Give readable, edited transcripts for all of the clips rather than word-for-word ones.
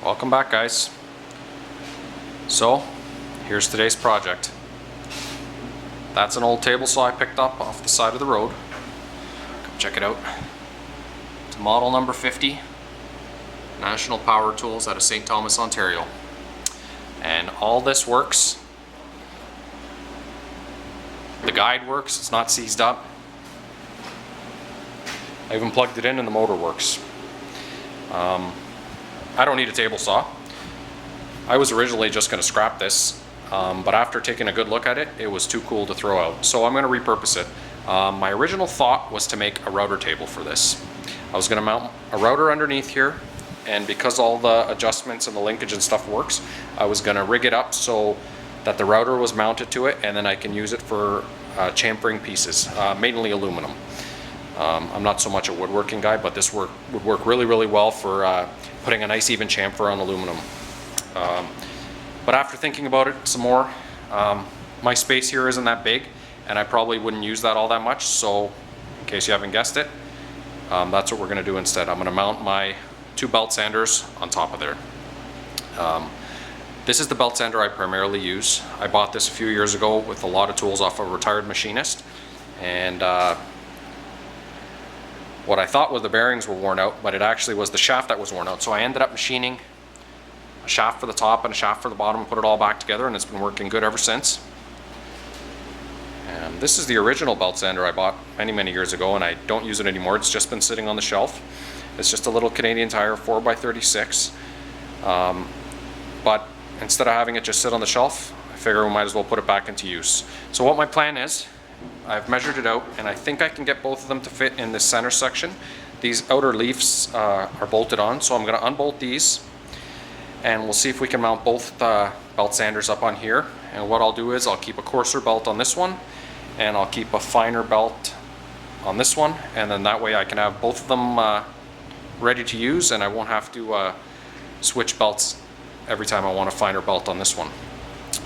Welcome back, guys. So here's today's project. That's an old table saw I picked up off the side of the road. Come check it out. It's model number 50, National Power Tools out of St. Thomas, Ontario. And all this works. The guide works, it's not seized up. I even plugged it in and the motor works. I don't need a table saw. I was originally just going to scrap this, but after taking a good look at it, it was too cool to throw out. So I'm going to repurpose it. My original thought was to make a router table for this. I was going to mount a router underneath here, and because all the adjustments and the linkage and stuff works, I was going to rig it up so that the router was mounted to it, and then I can use it for chamfering pieces, mainly aluminum. I'm not so much a woodworking guy, but this would work really, really well for putting a nice even chamfer on aluminum. But after thinking about it some more, my space here isn't that big, and I probably wouldn't use that all that much. So, in case you haven't guessed it, that's what we're going to do instead. I'm going to mount my 2 belt sanders on top of there. This is the belt sander I primarily use. I bought this a few years ago with a lot of tools off a retired machinist, and what I thought was the bearings were worn out, but it actually was the shaft that was worn out. So I ended up machining a shaft for the top and a shaft for the bottom and put it all back together, and it's been working good ever since. And this is the original belt sander I bought many years ago, and I don't use it anymore. It's just been sitting on the shelf. It's just a little Canadian Tire 4x36. But instead of having it just sit on the shelf, I figure we might as well put it back into use. So what my plan is, I've measured it out, and I think I can get both of them to fit in this center section. These outer leaves are bolted on, so I'm going to unbolt these, and we'll see if we can mount both belt sanders up on here. And what I'll do is I'll keep a coarser belt on this one, and I'll keep a finer belt on this one, and then that way I can have both of them ready to use, and I won't have to switch belts every time I want a finer belt on this one.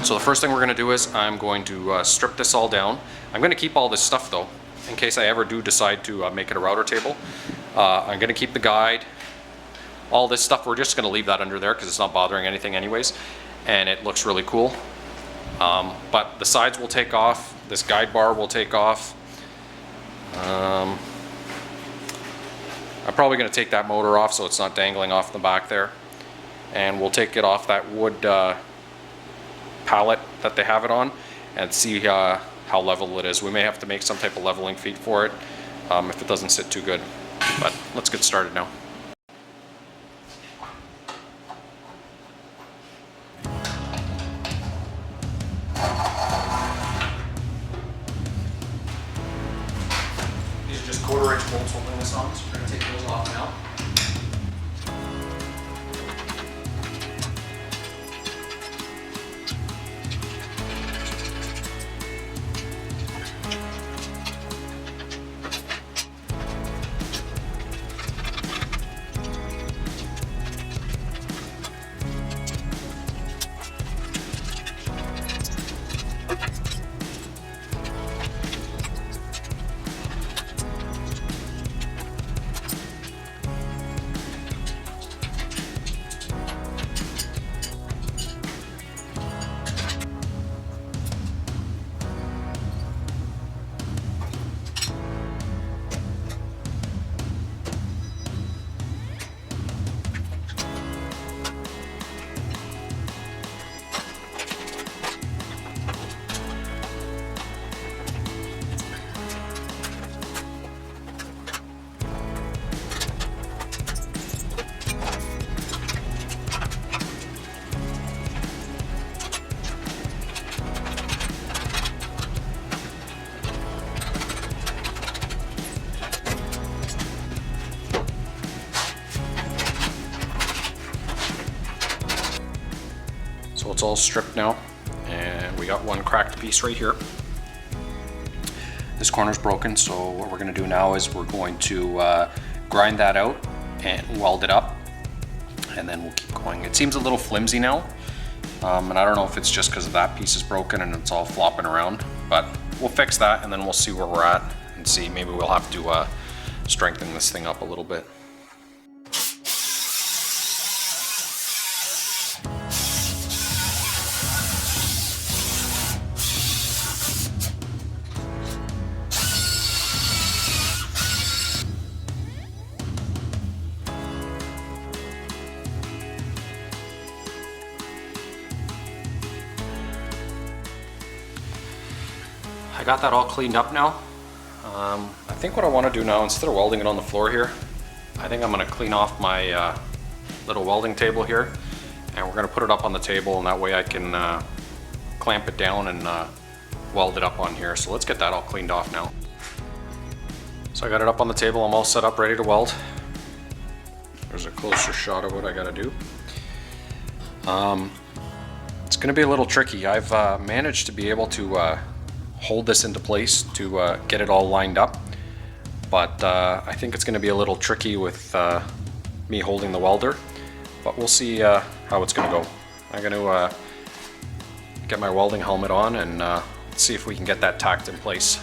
So the first thing we're going to do is I'm going to strip this all down. I'm going to keep all this stuff though, in case I ever do decide to make it a router table. I'm going to keep the guide, all this stuff, we're just going to leave that under there because it's not bothering anything anyways, and it looks really cool. But the sides will take off, this guide bar will take off. I'm probably going to take that motor off so it's not dangling off the back there, and we'll take it off that wood pallet that they have it on and see how level it is. We may have to make some type of leveling feet for it if it doesn't sit too good. But let's get started now. These are just 1/4-inch bolts holding this on, so we're going to take those off now. So it's all stripped now, and we got one cracked piece right here. This corner's broken, so what we're going to do now is we're going to grind that out and weld it up, and then we'll keep going. It seems a little flimsy now, and I don't know if it's just because that piece is broken and it's all flopping around, but we'll fix that and then we'll see where we're at and see, maybe we'll have to strengthen this thing up a little bit. I got that all cleaned up now. I think what I want to do now, instead of welding it on the floor here, I think I'm going to clean off my little welding table here, and we're going to put it up on the table, and that way I can clamp it down and weld it up on here. So let's get that all cleaned off now. So I got it up on the table, I'm all set up, ready to weld. There's a closer shot of what I got to do. It's going to be a little tricky. I've managed to be able to hold this into place to get it all lined up, but I think it's going to be a little tricky with me holding the welder, but we'll see how it's going to go. I'm going to get my welding helmet on and see if we can get that tacked in place.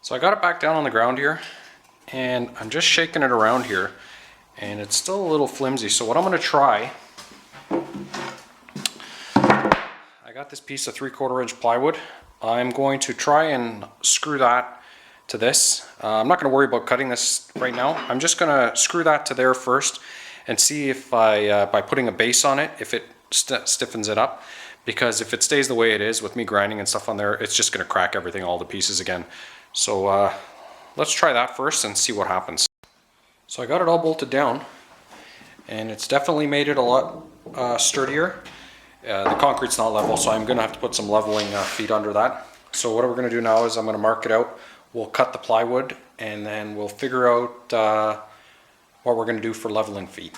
So I got it back down on the ground here, and I'm just shaking it around here, and it's still a little flimsy. So what I'm going to try, I got this piece of 3/4 inch plywood. I'm going to try and screw that to this. I'm not going to worry about cutting this right now. I'm just going to screw that to there first and see if by putting a base on it, if it stiffens it up. Because if it stays the way it is with me grinding and stuff on there, it's just going to crack everything all to pieces again. So let's try that first and see what happens. So I got it all bolted down, and it's definitely made it a lot sturdier. The concrete's not level, so I'm going to have to put some leveling feet under that. So what we're going to do now is I'm going to mark it out. We'll cut the plywood, and then we'll figure out what we're going to do for leveling feet.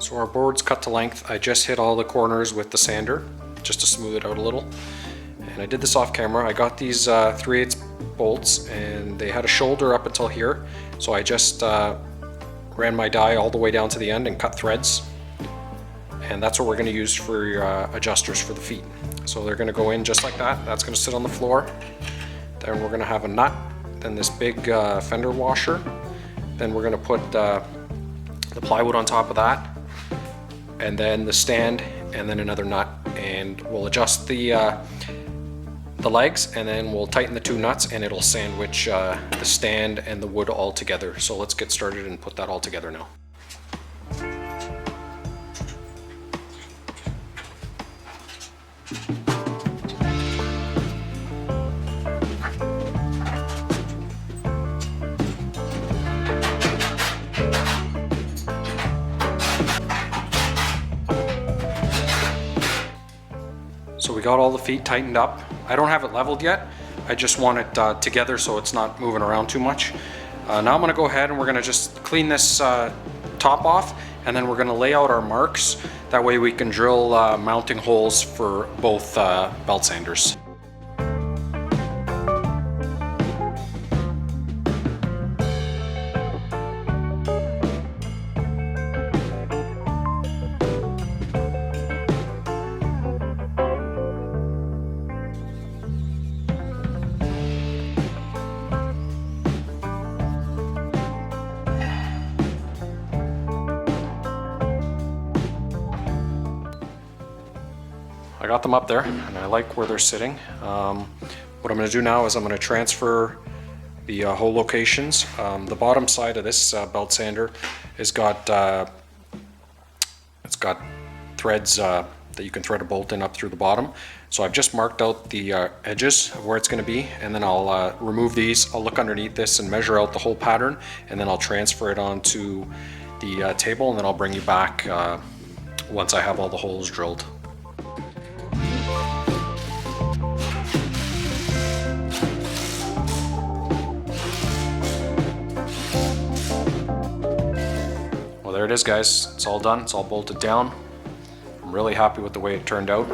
So our board's cut to length. I just hit all the corners with the sander just to smooth it out a little. And I did this off camera. I got these 3/8 bolts, and they had a shoulder up until here. So I just ran my die all the way down to the end and cut threads. And that's what we're going to use for your adjusters for the feet. So they're going to go in just like that. That's going to sit on the floor. Then we're going to have a nut, then this big fender washer. Then we're going to put the plywood on top of that, and then the stand, and then another nut, and we'll adjust the legs, and then we'll tighten the 2 nuts, and it'll sandwich the stand and the wood all together. So let's get started and put that all together now. So we got all the feet tightened up. I don't have it leveled yet. I just want it together so it's not moving around too much. Now I'm going to go ahead and we're going to just clean this top off, and then we're going to lay out our marks. That way we can drill mounting holes for both belt sanders. got them up there and I like where they're sitting. What I'm going to do now is I'm going to transfer the hole locations. The bottom side of this belt sander has got it's got threads that you can thread a bolt in up through the bottom. So I've just marked out the edges of where it's going to be, and then I'll remove these. I'll look underneath this and measure out the whole pattern, and then I'll transfer it onto the table, and then I'll bring you back once I have all the holes drilled. Well, there it is, guys. It's all done. It's all bolted down. I'm really happy with the way it turned out.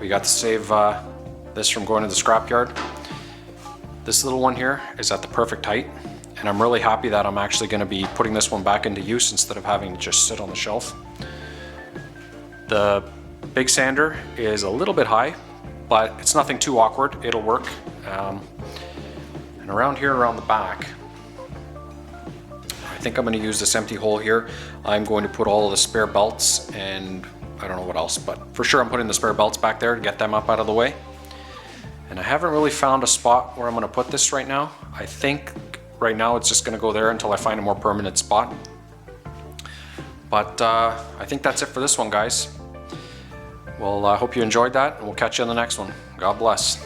We got to save this from going to the scrapyard. This little one here is at the perfect height, and I'm really happy that I'm actually going to be putting this one back into use instead of having to just sit on the shelf. The big sander is a little bit high, but it's nothing too awkward. It'll work. And around here, around the back, I think I'm going to use this empty hole here. I'm going to put all of the spare belts and I don't know what else, but for sure I'm putting the spare belts back there to get them up out of the way. And I haven't really found a spot where I'm going to put this right now. I think right now it's just going to go there until I find a more permanent spot. But I think that's it for this one, guys. Well, I hope you enjoyed that, and we'll catch you on the next one. God bless.